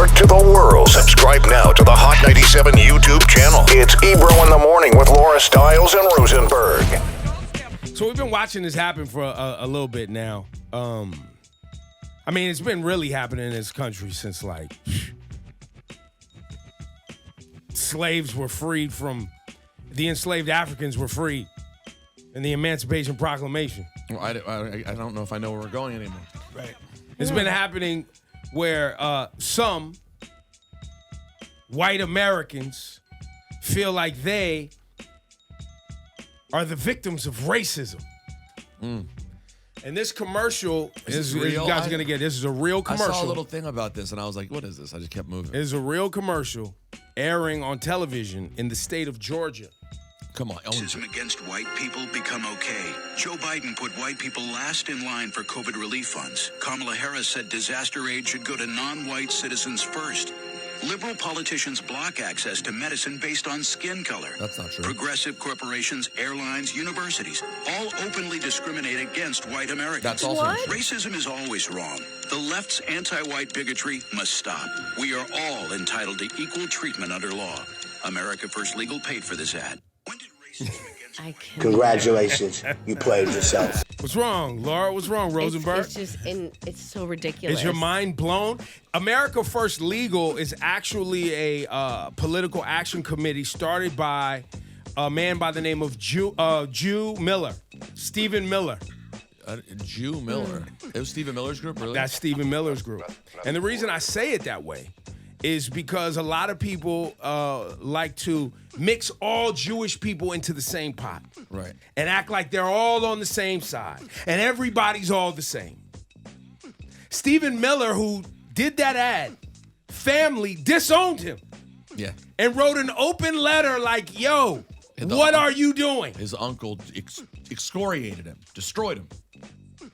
report to the world. Subscribe now to the Hot 97 YouTube channel. It's Ebro in the Morning with Laura Stiles and Rosenberg. So we've been watching this happen for a little bit now. I mean, it's been really happening in this country since, like, slaves were freed from, the enslaved Africans were freed in the Emancipation Proclamation. Well, I don't know if I know where we're going anymore. Right. It's been happening where some white Americans feel like they are the victims of racism. And this commercial is real. You guys are gonna get this is a real commercial. I saw a little thing about this and I was like, what is this? I just kept moving. It is a real commercial airing on television in the state of Georgia. Come on. Racism against white people become okay. Joe Biden put white people last in line for COVID relief funds. Kamala Harris said disaster aid should go to non-white citizens first. Liberal politicians block access to medicine based on skin color. That's not true. Progressive corporations, airlines, universities all openly discriminate against white Americans. That's also true. Racism is always wrong. The left's anti-white bigotry must stop. We are all entitled to equal treatment under law. America First Legal paid for this ad. When did racism against Congratulations, you played yourself. What's wrong, Laura? What's wrong, Rosenberg? It's so ridiculous. Is your mind blown? America First Legal is actually a political action committee started by a man by the name of Jew Miller, Stephen Miller. Jew Miller. It was Stephen Miller's group, really? That's Stephen Miller's group. And the reason I say it that way is because a lot of people like to mix all Jewish people into the same pot. Right. And act like they're all on the same side. And everybody's all the same. Stephen Miller, who did that ad, family disowned him. Yeah. And wrote an open letter like, yo, what are you doing? His uncle excoriated him, destroyed him.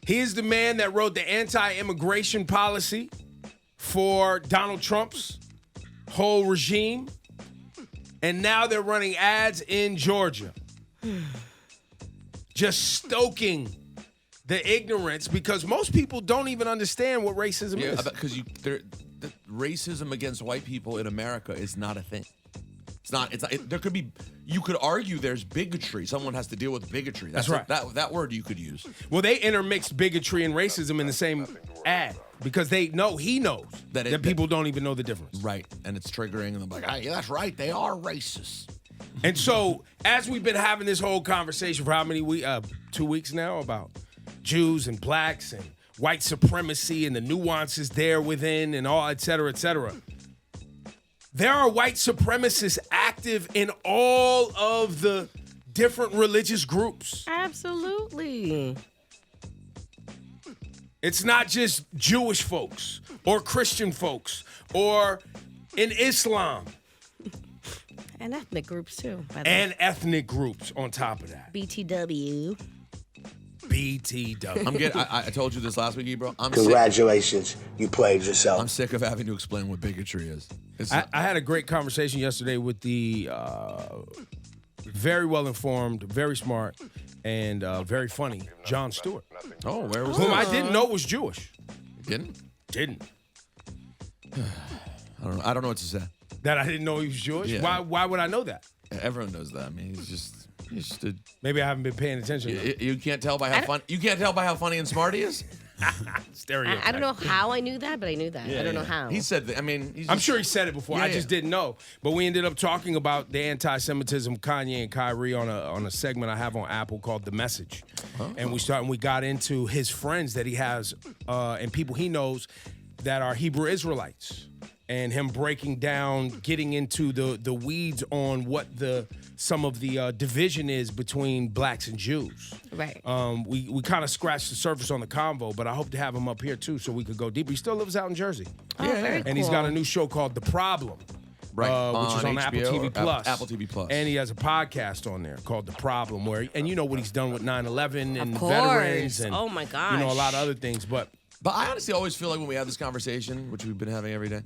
He is the man that wrote the anti-immigration policy for Donald Trump's whole regime. And now they're running ads in Georgia. Just stoking the ignorance because most people don't even understand what racism is. Because racism against white people in America is not a thing. It's not. There could be. You could argue there's bigotry. Someone has to deal with bigotry. That's right. That word you could use. Well, they intermixed bigotry and racism in the same ad because he knows that people don't even know the difference. Right, and it's triggering, and they're like, "Hey, that's right. They are racist." And so, as we've been having this whole conversation for how many weeks? 2 weeks now about Jews and blacks and white supremacy and the nuances there within and all, et cetera, et cetera. There are white supremacists active in all of the different religious groups. Absolutely. It's not just Jewish folks or Christian folks or in Islam. And ethnic groups, too. By the And way. ethnic groups on top of that. BTW. BTW. I told you this last week, Ebro. Congratulations, you played yourself. I'm sick of having to explain what bigotry is. I had a great conversation yesterday with the very well-informed, very smart, and very funny Jon Stewart. Oh, where was whom that? I didn't know was Jewish. Didn't? I don't know what to say. That I didn't know he was Jewish? Yeah. Why would I know that? Everyone knows that. I mean, he's just Maybe I haven't been paying attention. You can't tell by how fun. You can't tell by how funny and smart he is. Stereotype. I don't know how I knew that, but I knew that. I don't know how. He said that. I mean, I'm sure he said it before. Yeah, I just didn't know. But we ended up talking about the anti-Semitism, Kanye and Kyrie on a segment I have on Apple called The Message. Oh. And we got into his friends that he has and people he knows that are Hebrew Israelites. And him breaking down, getting into the weeds on what some of the division is between blacks and Jews. Right. We kind of scratched the surface on the convo, but I hope to have him up here too so we could go deeper. He still lives out in Jersey. Oh, very cool. And he's got a new show called The Problem. Right. Which is on HBO Apple TV Plus. Apple TV Plus. And he has a podcast on there called The Problem, and you know what he's done with 9/11 and Of the course. veterans and Oh my gosh. you know a lot of other things. But I honestly always feel like when we have this conversation, which we've been having every day,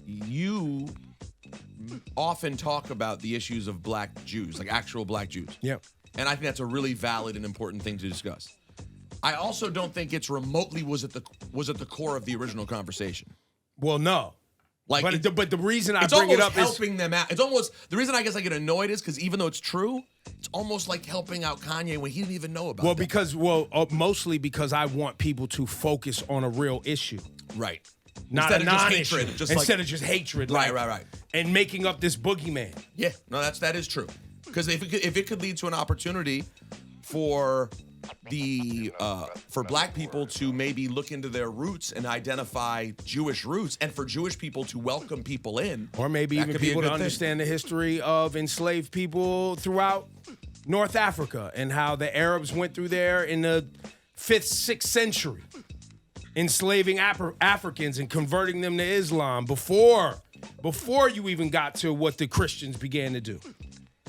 you often talk about the issues of black Jews, like actual black Jews. Yeah. And I think that's a really valid and important thing to discuss. I also don't think it's remotely was at the core of the original conversation. Well, no. Like, But the reason I it's bring it almost up helping them out. It's almost the reason I guess I get annoyed is because even though it's true, it's almost like helping out Kanye when he didn't even know about it. Mostly because I want people to focus on a real issue. Right. Not Instead a of just non-issue. hatred. Instead of just hatred. Right. And making up this boogeyman. Yeah, no, that is true. Because if it could lead to an opportunity for for black people to maybe look into their roots and identify Jewish roots, and for Jewish people to welcome people in, Or maybe even people to understand the history of enslaved people throughout North Africa and how the Arabs went through there in the 5th, 6th century, enslaving Africans and converting them to Islam before you even got to what the Christians began to do.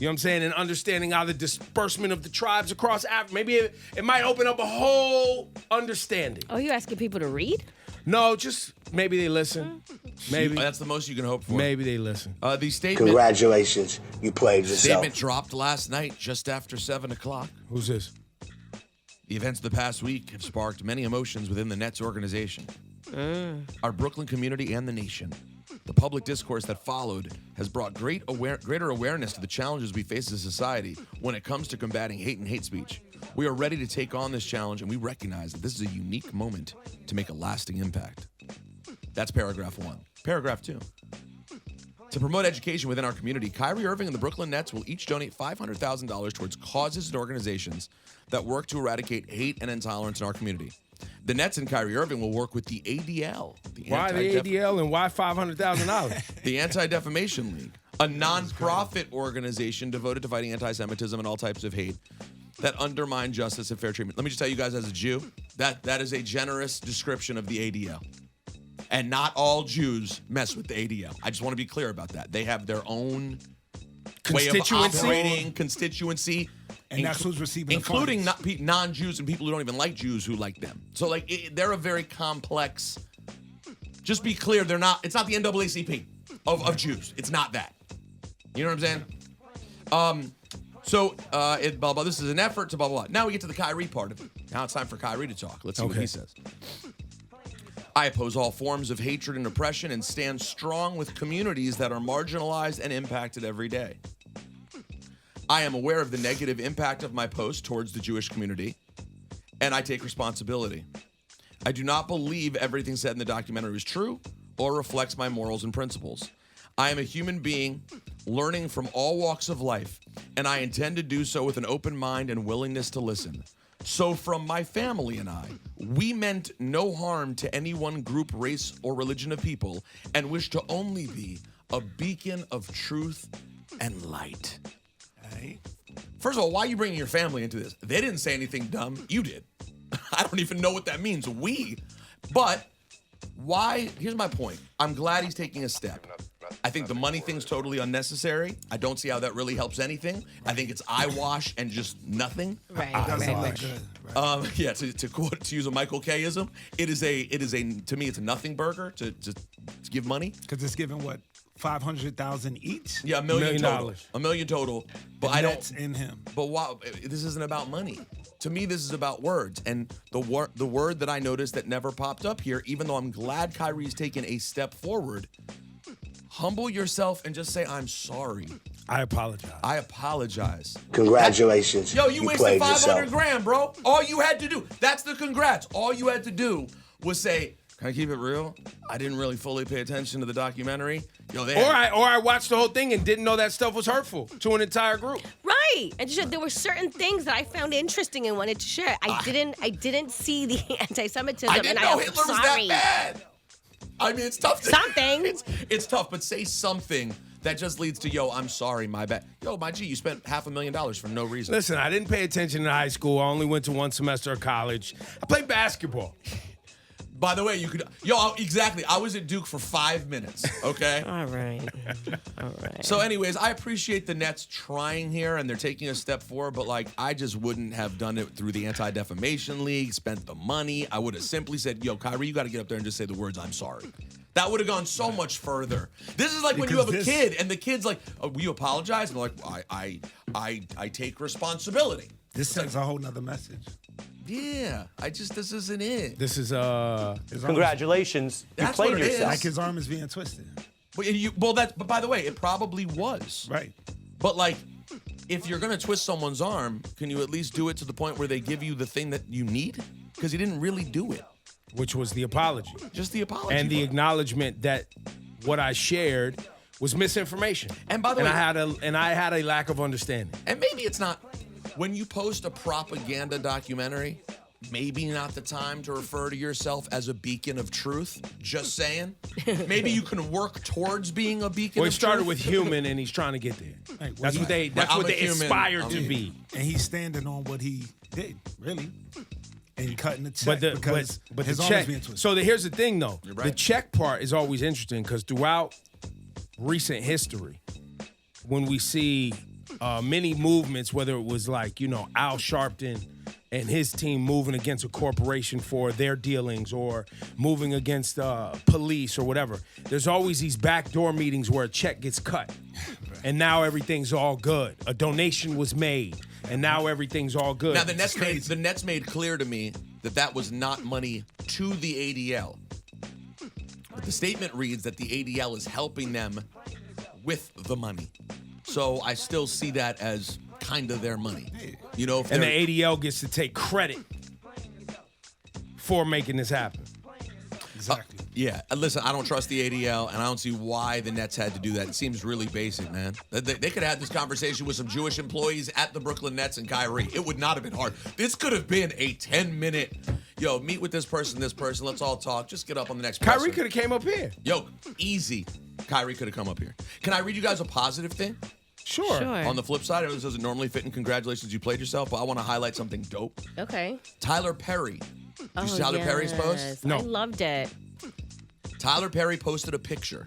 You know what I'm saying? And understanding how the disbursement of the tribes across Africa, maybe it might open up a whole understanding. Oh, you asking people to read? No, just maybe they listen. Maybe. That's the most you can hope for. Maybe they listen. The statement. Congratulations, you played yourself. Statement dropped last night just after 7 o'clock. Who's this? The events of the past week have sparked many emotions within the Nets organization, our Brooklyn community, and the nation. The public discourse that followed has brought greater awareness to the challenges we face as a society when it comes to combating hate and hate speech. We are ready to take on this challenge, and we recognize that this is a unique moment to make a lasting impact. That's paragraph 1. Paragraph 2. To promote education within our community, Kyrie Irving and the Brooklyn Nets will each donate $500,000 towards causes and organizations that work to eradicate hate and intolerance in our community. The Nets and Kyrie Irving will work with the ADL. Why the ADL and why $500,000? The Anti-Defamation League, a non-profit organization devoted to fighting anti-Semitism and all types of hate that undermine justice and fair treatment. Let me just tell you guys, as a Jew, that is a generous description of the ADL. And not all Jews mess with the ADL. I just want to be clear about that. They have their own way of operating, constituency. And that's who's receiving including non-Jews and people who don't even like Jews who like them. So they're a very complex. Just be clear, they're not. It's not the NAACP of Jews. It's not that. You know what I'm saying? Blah blah. This is an effort to blah blah blah. Now we get to the Kyrie part of it. Now it's time for Kyrie to talk. Let's see what he says. I oppose all forms of hatred and oppression and stand strong with communities that are marginalized and impacted every day. I am aware of the negative impact of my post towards the Jewish community, and I take responsibility. I do not believe everything said in the documentary is true or reflects my morals and principles. I am a human being learning from all walks of life, and I intend to do so with an open mind and willingness to listen. So from my family and I, we meant no harm to any one group, race, or religion of people, and wish to only be a beacon of truth and light. First of all, why are you bringing your family into this? They didn't say anything dumb. You did. I don't even know what that means. But why? Here's my point. I'm glad he's taking a step. I think the money thing's totally unnecessary. I don't see how that really helps anything. I think it's eyewash and just nothing. Right. Doesn't look good. Right. To use a Michael K-ism, it is a to me it's a nothing burger to give money. Because it's given what? 500,000 each? Yeah, $1 million total. $1 $1 million total. But I don't in him. But wow, this isn't about money. To me, this is about words. And the word that I noticed that never popped up here, even though I'm glad Kyrie's taken a step forward, humble yourself and just say, I'm sorry. I apologize. Congratulations. You wasted played $500,000, bro. All you had to do, that's the congrats. All you had to do was say, can I keep it real? I didn't really fully pay attention to the documentary. I watched the whole thing and didn't know that stuff was hurtful to an entire group. Right. And just, there were certain things that I found interesting and wanted to share. I didn't see the anti-Semitism. I didn't know Hitler was that bad. I mean, it's tough. Something. It's tough, but say something that just leads to, I'm sorry, my bad. My G, you spent $500,000 for no reason. Listen, I didn't pay attention in high school. I only went to one semester of college. I played basketball. By the way, exactly. I was at Duke for 5 minutes, okay? All right. So anyways, I appreciate the Nets trying here, and they're taking a step forward, but, I just wouldn't have done it through the Anti-Defamation League, spent the money. I would have simply said, Kyrie, you got to get up there and just say the words, I'm sorry. That would have gone so much further. This is like when you have a kid, and the kid's like, will you apologize? And they're like, I take responsibility. This sends a whole nother message. Yeah, this isn't it. This is Congratulations, you That's played what it is. yourself. Like his arm is being twisted. But by the way, it probably was. Right. But like, if you're gonna twist someone's arm, can you at least do it to the point where they give you the thing that you need? Because he didn't really do it. which was the apology. Just the apology. And the part. acknowledgement that what I shared was misinformation. And by the way, I had a lack of understanding. And maybe it's not when you post a propaganda documentary, maybe not the time to refer to yourself as a beacon of truth. Just saying. Maybe you can work towards being a beacon. Well, of he started truth. with human, and he's trying to get there. Right, That's what they. That's I'm what a they human. aspired to be. And he's standing on what he did, really. And cutting the check But the because but his the arm is check. being twisted. So here's the thing, though. You're right. The check part is always interesting because throughout recent history, when we see many movements, whether it was like Al Sharpton and his team moving against a corporation for their dealings or moving against police or whatever, there's always these backdoor meetings where a check gets cut. And now everything's all good. A donation was made, and now everything's all good. Now the Nets made clear to me that was not money to the ADL. But the statement reads that the ADL is helping them with the money. So I still see that as kind of their money. And the ADL gets to take credit for making this happen. Exactly. Yeah, listen, I don't trust the ADL, and I don't see why the Nets had to do that. It seems really basic, man. They could have had this conversation with some Jewish employees at the Brooklyn Nets and Kyrie. It would not have been hard. This could have been a 10-minute, meet with this person, let's all talk. Just get up on the next Kyrie presser. could have came up here. Easy. Kyrie could have come up here. Can I read you guys a positive thing? Sure. On the flip side, it doesn't normally fit in congratulations, you played yourself, but I want to highlight something dope. Okay. Tyler Perry. Did you see Tyler Perry's post? No. I loved it. Tyler Perry posted a picture.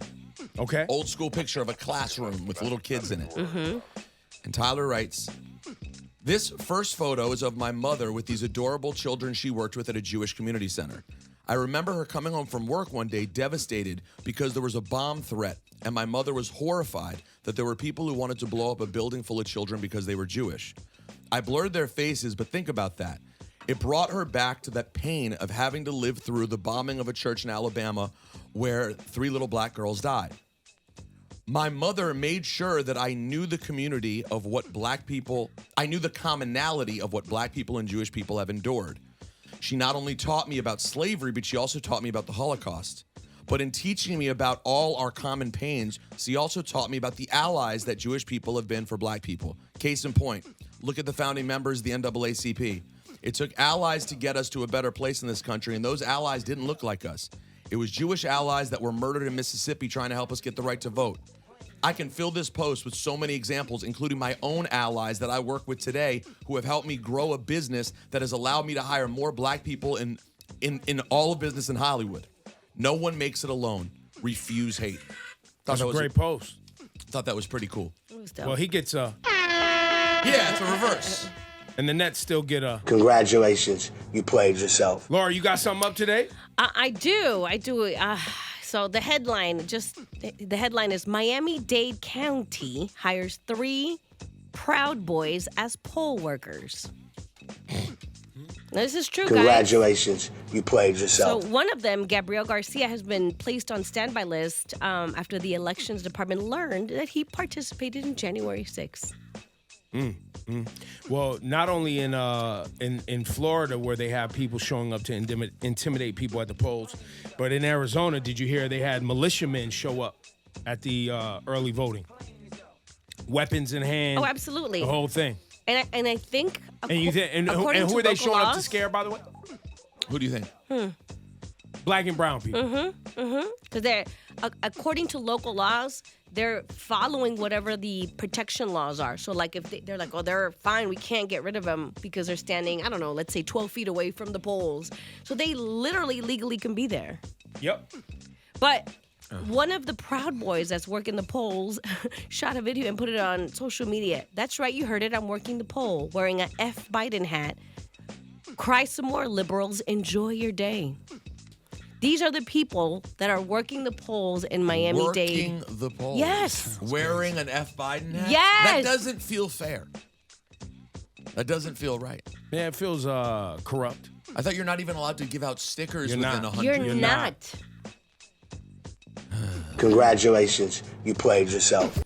Okay. Old school picture of a classroom with little kids in it. Mm-hmm. And Tyler writes, "This first photo is of my mother with these adorable children she worked with at a Jewish community center. I remember her coming home from work one day devastated because there was a bomb threat, and my mother was horrified that there were people who wanted to blow up a building full of children because they were Jewish. I blurred their faces, but think about that. It brought her back to that pain of having to live through the bombing of a church in Alabama where 3 little black girls died. My mother made sure that I knew the community of what black people, I knew the commonality of what black people and Jewish people have endured. She not only taught me about slavery, but she also taught me about the Holocaust. But in teaching me about all our common pains, she also taught me about the allies that Jewish people have been for black people. Case in point, look at the founding members of the NAACP. It took allies to get us to a better place in this country, and those allies didn't look like us. It was Jewish allies that were murdered in Mississippi trying to help us get the right to vote. I can fill this post with so many examples, including my own allies that I work with today who have helped me grow a business that has allowed me to hire more black people in all of business in Hollywood. No one makes it alone. Refuse hate." That's a great post. Thought that was pretty cool. It was dope. Well, he gets a, Yeah, it's a reverse. and the Nets still get a. Congratulations, you played yourself. Laura, you got something up today? I do. So the headline is Miami-Dade County hires 3 Proud Boys as poll workers. Now, this is true, guys. Congratulations, you played yourself. So one of them, Gabriel Garcia, has been placed on standby list after the elections department learned that he participated in January 6th. Well, not only in Florida where they have people showing up to intimidate people at the polls, but in Arizona, did you hear they had militiamen show up at the early voting? Weapons in hand. Oh, absolutely. The whole thing. And I think And who according are to they local showing up to laws- scare, by the way? Who do you think? Black and brown people. Because they're, according to local laws, they're following whatever the protection laws are. So, like, if they're like, oh, they're fine, we can't get rid of them because they're standing, I don't know, let's say 12 feet away from the polls. So they literally legally can be there. Yep. But one of the Proud Boys that's working the polls shot a video and put it on social media. That's right, you heard it. I'm working the poll, wearing an F Biden hat. Cry some more, liberals. Enjoy your day. These are the people that are working the polls in Miami-Dade. Working the polls. Yes. Wearing an F. Biden hat? Yes. That doesn't feel fair. That doesn't feel right. Yeah, it feels corrupt. I thought you're not even allowed to give out stickers You're within not. 100. You're not. Congratulations, you played yourself.